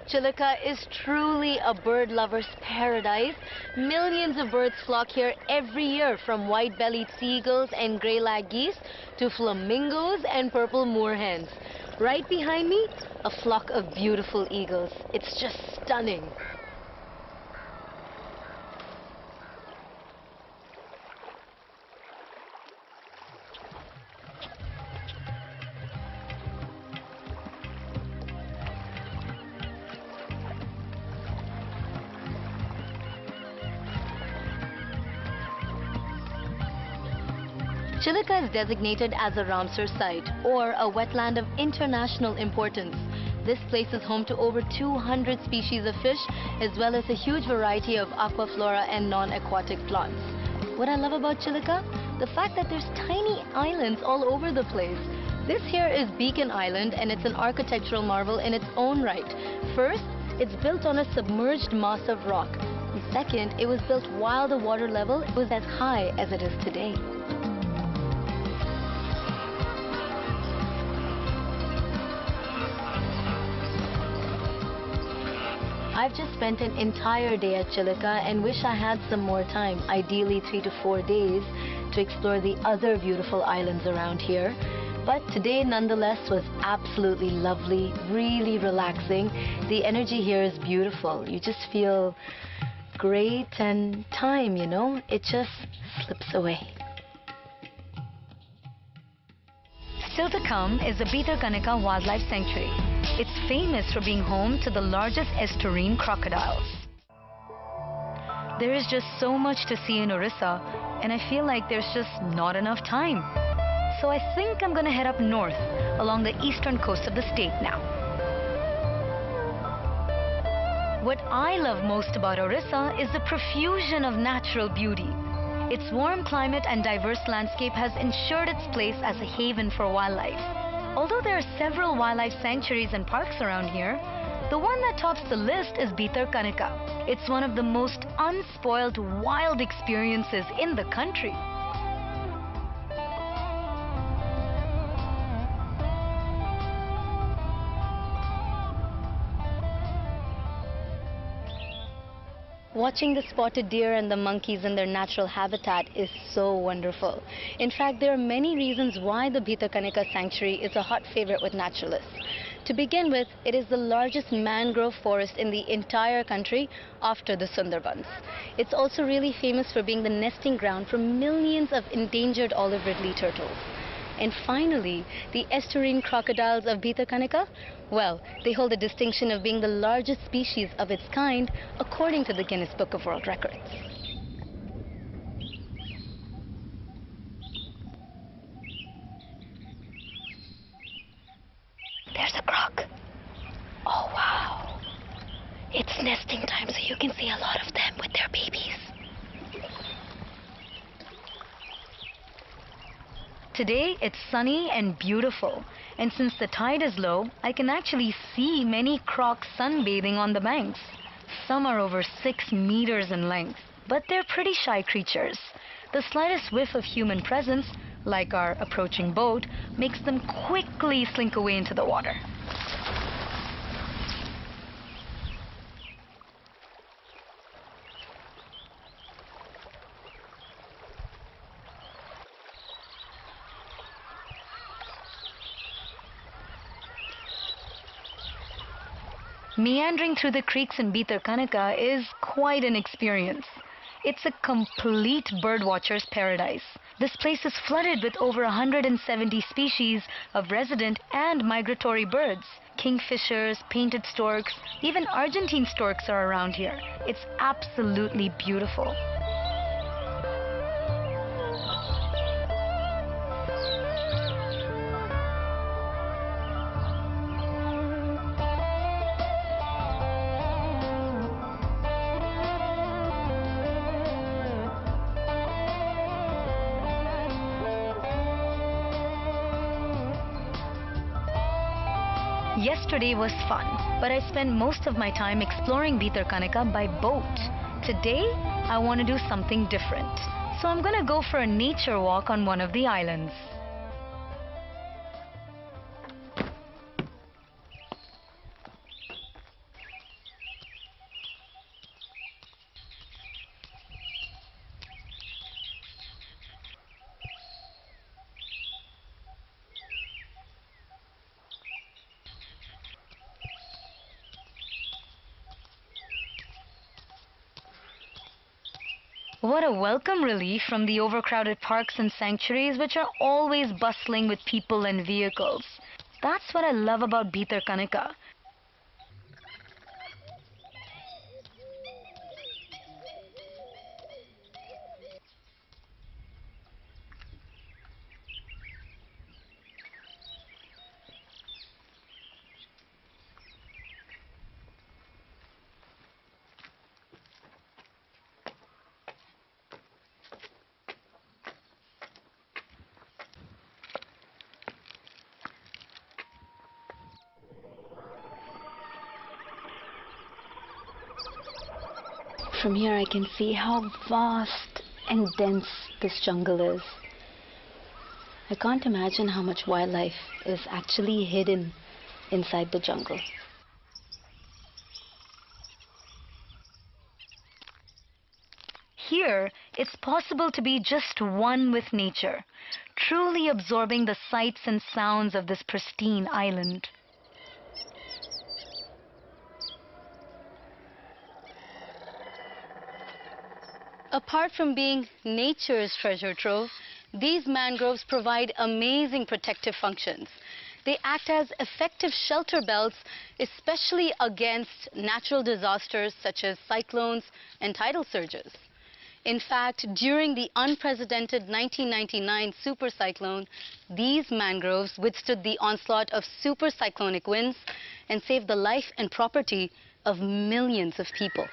Chilika is truly a bird lover's paradise. Millions of birds flock here every year, from white-bellied seagulls and gray-lag geese to flamingos and purple moorhens. Right behind me, a flock of beautiful eagles. It's just stunning. Chilika is designated as a Ramsar site, or a wetland of international importance. This place is home to over 200 species of fish, as well as a huge variety of aquaflora and non-aquatic plants. What I love about Chilika? The fact that there's tiny islands all over the place. This here is Beacon Island, and it's an architectural marvel in its own right. First, it's built on a submerged mass of rock. And second, it was built while the water level was as high as it is today. I've just spent an entire day at Chilika and wish I had some more time, ideally 3 to 4 days, to explore the other beautiful islands around here. But today, nonetheless, was absolutely lovely, really relaxing. The energy here is beautiful. You just feel great, and time, you know, it just slips away. Still to come is the Bhitarkanika Wildlife Sanctuary. It's famous for being home to the largest estuarine crocodiles. There is just so much to see in Odisha, and I feel like there's just not enough time. So I think I'm gonna head up north along the eastern coast of the state now. What I love most about Odisha is the profusion of natural beauty. Its warm climate and diverse landscape has ensured its place as a haven for wildlife. Although there are several wildlife sanctuaries and parks around here, the one that tops the list is Bhitarkanika. It's one of the most unspoiled wild experiences in the country. Watching the spotted deer and the monkeys in their natural habitat is so wonderful. In fact, there are many reasons why the Bhitarkanika Sanctuary is a hot favorite with naturalists. To begin with, it is the largest mangrove forest in the entire country after the Sundarbans. It's also really famous for being the nesting ground for millions of endangered olive ridley turtles. And finally, the estuarine crocodiles of Bhitarkanika? Well, they hold the distinction of being the largest species of its kind, according to the Guinness Book of World Records. There's a croc. Oh, wow. It's nesting time, so you can see a lot of them with their babies. Today, it's sunny and beautiful, and since the tide is low, I can actually see many crocs sunbathing on the banks. Some are over 6 meters in length, but they're pretty shy creatures. The slightest whiff of human presence, like our approaching boat, makes them quickly slink away into the water. Meandering through the creeks in Bhitarkanika is quite an experience. It's a complete birdwatcher's paradise. This place is flooded with over 170 species of resident and migratory birds. Kingfishers, painted storks, even Argentine storks are around here. It's absolutely beautiful. Yesterday was fun, but I spent most of my time exploring Bhitarkanika by boat. Today, I want to do something different. So I'm going to go for a nature walk on one of the islands. What a welcome relief from the overcrowded parks and sanctuaries, which are always bustling with people and vehicles. That's what I love about Bhitarkanika. From here I can see how vast and dense this jungle is. I can't imagine how much wildlife is actually hidden inside the jungle. Here, it's possible to be just one with nature, truly absorbing the sights and sounds of this pristine island. Apart from being nature's treasure trove, these mangroves provide amazing protective functions. They act as effective shelter belts, especially against natural disasters such as cyclones and tidal surges. In fact, during the unprecedented 1999 supercyclone, these mangroves withstood the onslaught of supercyclonic winds and saved the life and property of millions of people.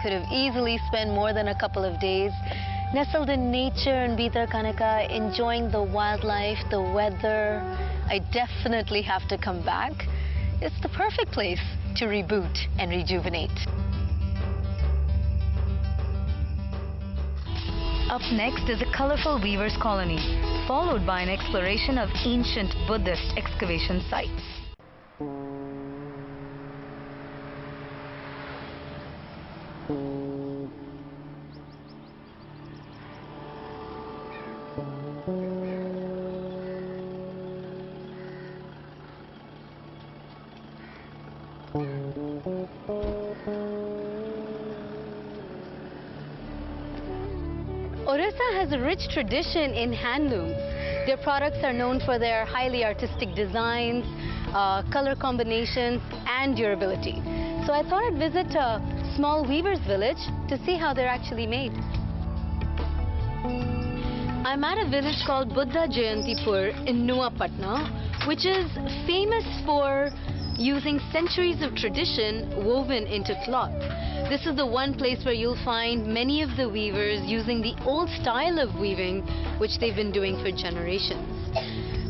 Could have easily spent more than a couple of days nestled in nature in Bhitarkanika, enjoying the wildlife, the weather. I definitely have to come back. It's the perfect place to reboot and rejuvenate. Up next is a colorful weavers' colony, followed by an exploration of ancient Buddhist excavation sites. Odisha has a rich tradition in handlooms. Their products are known for their highly artistic designs, color combinations, and durability. So I thought I'd visit a small weaver's village to see how they're actually made. I'm at a village called Buddha Jayantipur in Nuapatna, which is famous for using centuries of tradition woven into cloth. This is the one place where you'll find many of the weavers using the old style of weaving, which they've been doing for generations.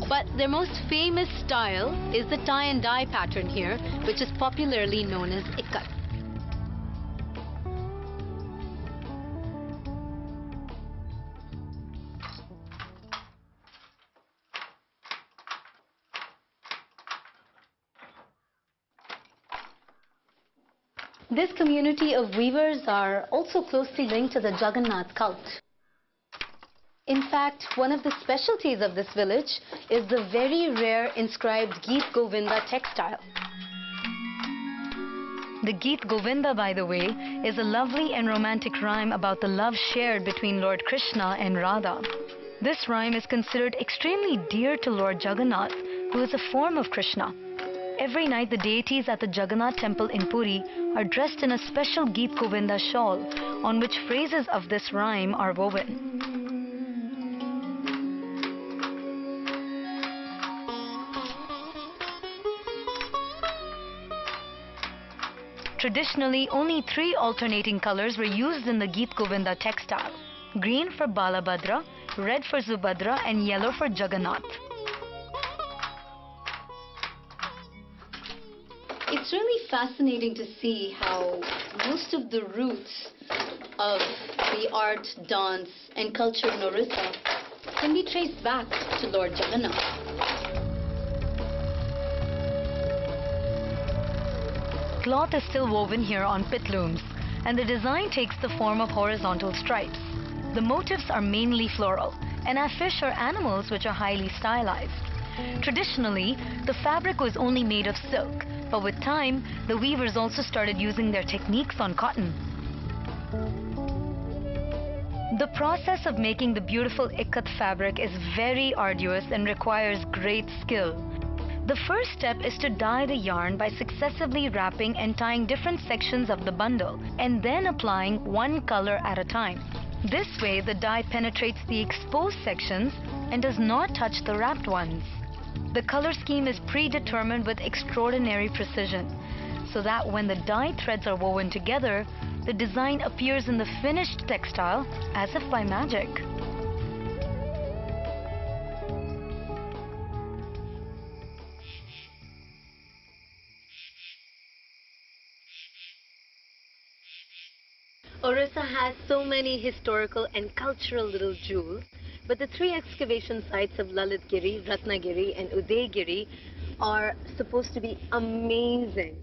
But their most famous style is the tie and dye pattern here, which is popularly known as ikat. This community of weavers are also closely linked to the Jagannath cult. In fact, one of the specialties of this village is the very rare inscribed Geet Govinda textile. The Geet Govinda, by the way, is a lovely and romantic rhyme about the love shared between Lord Krishna and Radha. This rhyme is considered extremely dear to Lord Jagannath, who is a form of Krishna. Every night, the deities at the Jagannath temple in Puri are dressed in a special Geet Govinda shawl, on which phrases of this rhyme are woven. Traditionally, only 3 alternating colors were used in the Geet Govinda textile: green for Balabhadra, red for Subhadra, and yellow for Jagannath. It's really fascinating to see how most of the roots of the art, dance, and culture in Odisha can be traced back to Lord Jagannath. cloth is still woven here on pit looms, and the design takes the form of horizontal stripes. The motifs are mainly floral and have fish or animals which are highly stylized. Traditionally, the fabric was only made of silk, but with time, the weavers also started using their techniques on cotton. The process of making the beautiful ikat fabric is very arduous and requires great skill. The first step is to dye the yarn by successively wrapping and tying different sections of the bundle and then applying one color at a time. This way, the dye penetrates the exposed sections and does not touch the wrapped ones. The color scheme is predetermined with extraordinary precision, so that when the dyed threads are woven together, the design appears in the finished textile as if by magic. Orissa has so many historical and cultural little jewels, but the three excavation sites of Lalitgiri, Ratnagiri and Udaygiri are supposed to be amazing.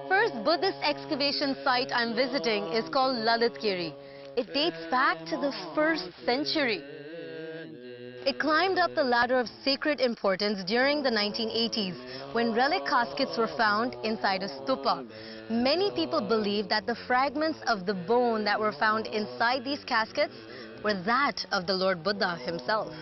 First Buddhist excavation site I'm visiting is called Lalitgiri. It dates back to the 1st century. It climbed up the ladder of sacred importance during the 1980s when relic caskets were found inside a stupa. Many people believe that the fragments of the bone that were found inside these caskets were that of the Lord Buddha himself.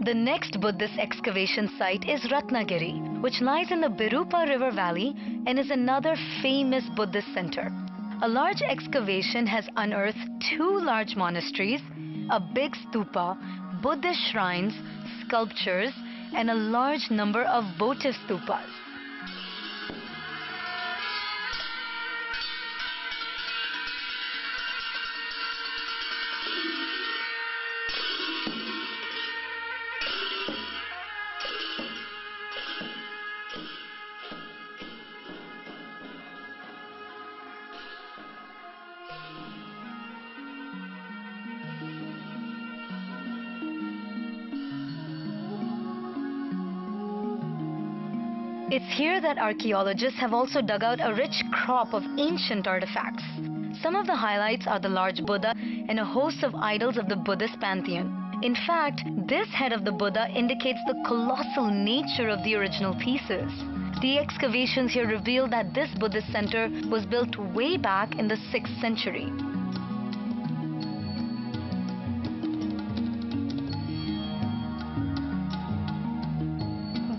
The next Buddhist excavation site is Ratnagiri, which lies in the Birupa River Valley and is another famous Buddhist center. A large excavation has unearthed 2 large monasteries, a big stupa, Buddhist shrines, sculptures, and a large number of votive stupas. It's here that archaeologists have also dug out a rich crop of ancient artifacts. Some of the highlights are the large Buddha and a host of idols of the Buddhist pantheon. In fact, this head of the Buddha indicates the colossal nature of the original pieces. The excavations here reveal that this Buddhist center was built way back in the 6th century.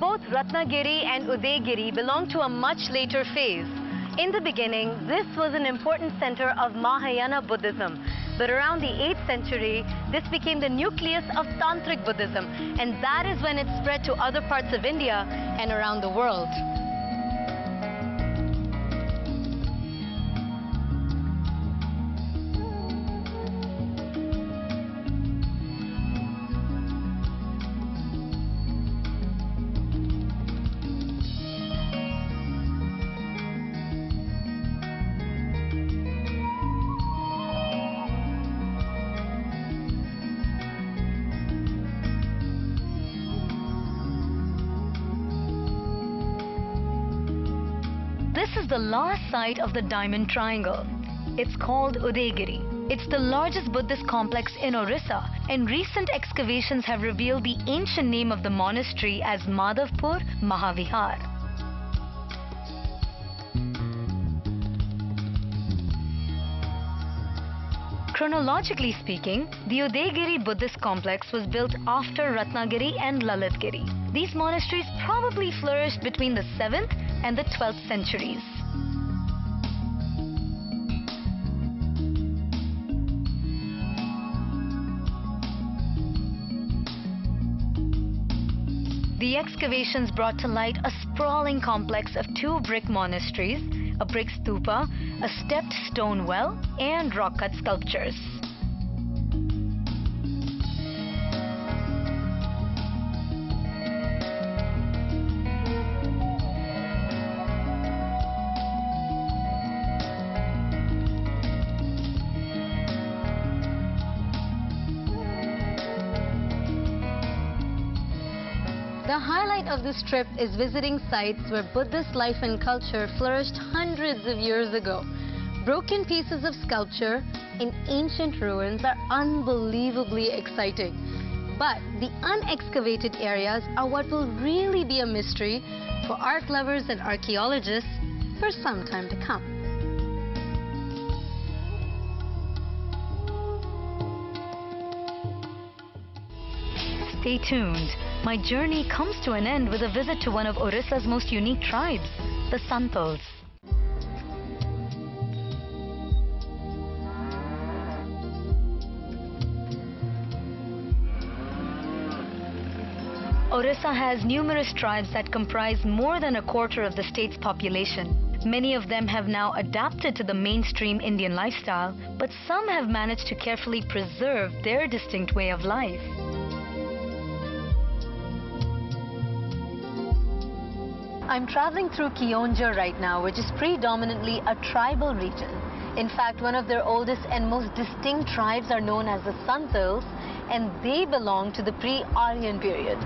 Both Ratnagiri and Udaygiri belong to a much later phase. In the beginning, this was an important center of Mahayana Buddhism. But around the 8th century, this became the nucleus of Tantric Buddhism. And that is when it spread to other parts of India and around the world. This is the last site of the Diamond Triangle. It's called Udaygiri. It's the largest Buddhist complex in Orissa, and recent excavations have revealed the ancient name of the monastery as Madhavpur Mahavihar. Chronologically speaking, the Udaygiri Buddhist complex was built after Ratnagiri and Lalitgiri. These monasteries probably flourished between the 7th and the 12th centuries. The excavations brought to light a sprawling complex of 2 brick monasteries, a brick stupa, a stepped stone well, and rock-cut sculptures. highlight of this trip is visiting sites where Buddhist life and culture flourished hundreds of years ago. Broken pieces of sculpture in ancient ruins are unbelievably exciting. But the unexcavated areas are what will really be a mystery for art lovers and archaeologists for some time to come. Stay tuned. My journey comes to an end with a visit to one of Odisha's most unique tribes, the Santals. Odisha has numerous tribes that comprise more than a quarter of the state's population. Many of them have now adapted to the mainstream Indian lifestyle, but some have managed to carefully preserve their distinct way of life. I'm traveling through Kionja right now, which is predominantly a tribal region. In fact, one of their oldest and most distinct tribes are known as the Santals, and they belong to the pre-Aryan period.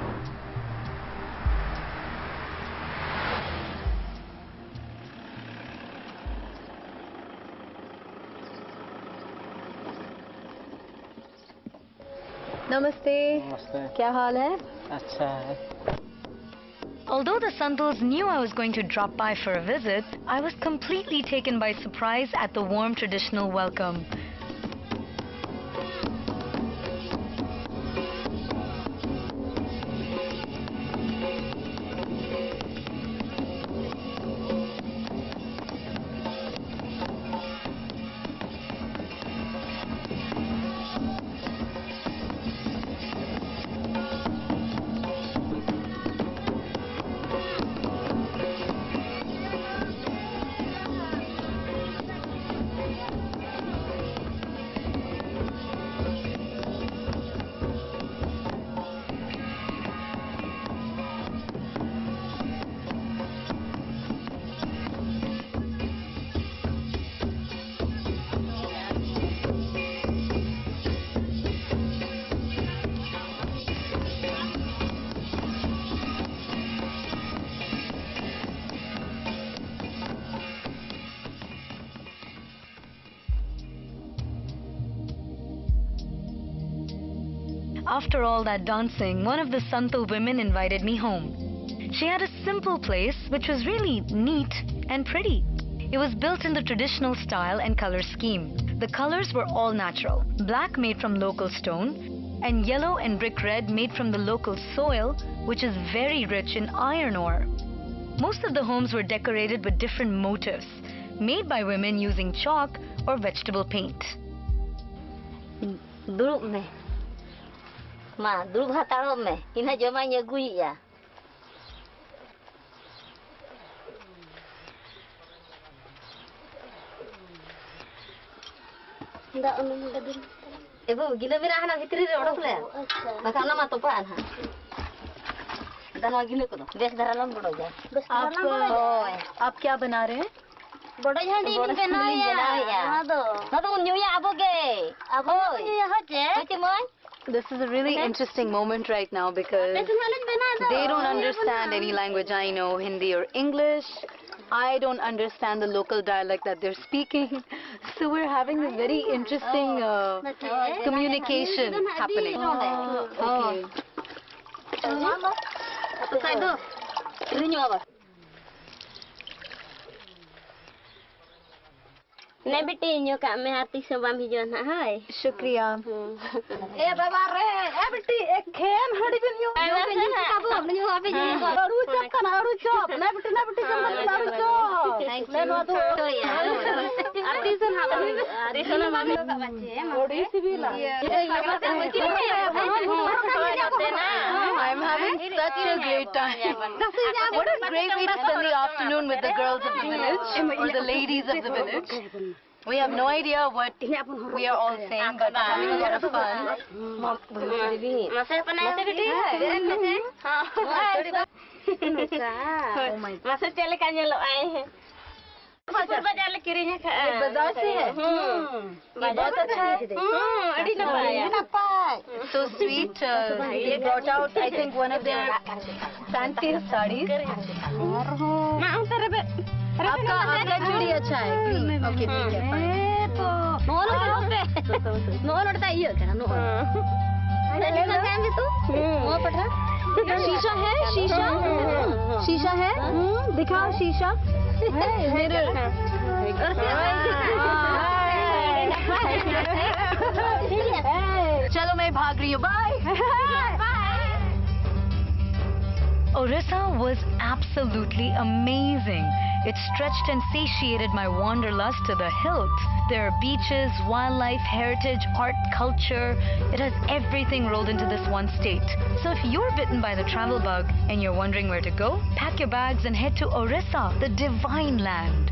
Namaste. Namaste. क्या हाल है? अच्छा है. Although the Santals knew I was going to drop by for a visit, I was completely taken by surprise at the warm traditional welcome. After all that dancing, one of the Santal women invited me home. She had a simple place which was really neat and pretty. It was built in the traditional style and color scheme. The colors were all natural, black made from local stone, and yellow and brick red made from the local soil, which is very rich in iron ore. Most of the homes were decorated with different motifs, made by women using chalk or vegetable paint. Ma, dulu hataro me, ina joma nyagui ya. Nda onu muda dulu. Ibu, gila bina hana fitri re odok le. Maka ana ma topaan ha. Dan wa gila ko do. Bes daralam bodo ja. आप क्या बना रहे हैं? Bodo jandi bina ya. Nado nyu ya aboge. Aboy. Hache moy. This is a really interesting moment right now because they don't understand any language I know, Hindi or English. I don't understand the local dialect that they're speaking. So we're having a very interesting communication happening. Okay. Ne beti nyo ka me hati se bam hi jon hai. Shukriya. E baba re, e beti ek khen hadi bin yo. Yo bin ji ka bo nyo abe ji. Aru chop kana aru chop. Ne beti kam aru chop. Le no to. To ya. Arti sun ha. Arti sun mami ka bache. Odi sibila. I'm having such a great time. What a great way to spend the afternoon with the girls of the village or the ladies of the village. We have no idea what we are all saying, but we're having a lot of fun. बाजार ले किरिया का बाजार से है बहुत अच्छा है अड़ी ना पाए So sweet. They brought out, I think, one of their fanciest sarees. मां उतर बे आपका चूड़ी अच्छा है. Okay, ठीक है. नो नोड़ता ये क्या नो लेना काम भी तू वो पढ़ा शीशा है? शीशा है? दिखाओ शीशा. Mirror. चलो मैं भाग रही हूँ. Bye. Orissa was absolutely amazing. It stretched and satiated my wanderlust to the hilt. There are beaches, wildlife, heritage, art, culture. It has everything rolled into this one state. So if you're bitten by the travel bug and you're wondering where to go, pack your bags and head to Orissa, the divine land.